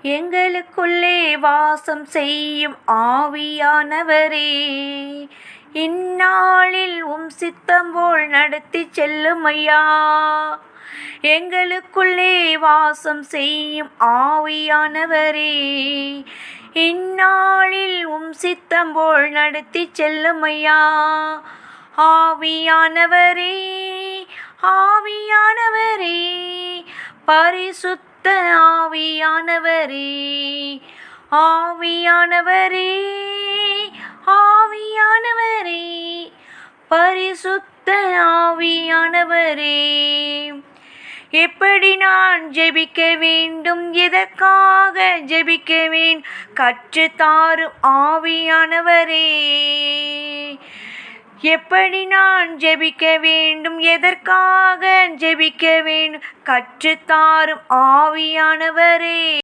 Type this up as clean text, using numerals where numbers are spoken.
எங்களுக்குள்ளே வாசம் செய்யும் ஆவியானவரே, இந்நாளில் சித்தம் போல் நடத்தி செல்லும் ஐயா. எங்களுக்குள்ளே வாசம் செய்யும் ஆவியானவரே, இந்நாளில் சித்தம் போல் நடத்தி செல்லும் ஐயா. ஆவியானவரே, ஆவியானவரே, பரிசுத்த ஆவியானவரே, ஆவியானவரே, ஆவியானவரே, பரிசுத்த ஆவியானவரே. எப்படி நான் ஜெபிக்க வேண்டும், எதற்காக ஜெபிக்க வேண்டும், கற்றுத்தாரும் ஆவியானவரே. எப்படி நான் ஜெபிக்க வேண்டும், எதற்காக ஜெபிக்க வேண்டும், கற்றுத்தாரும் ஆவியானவரே.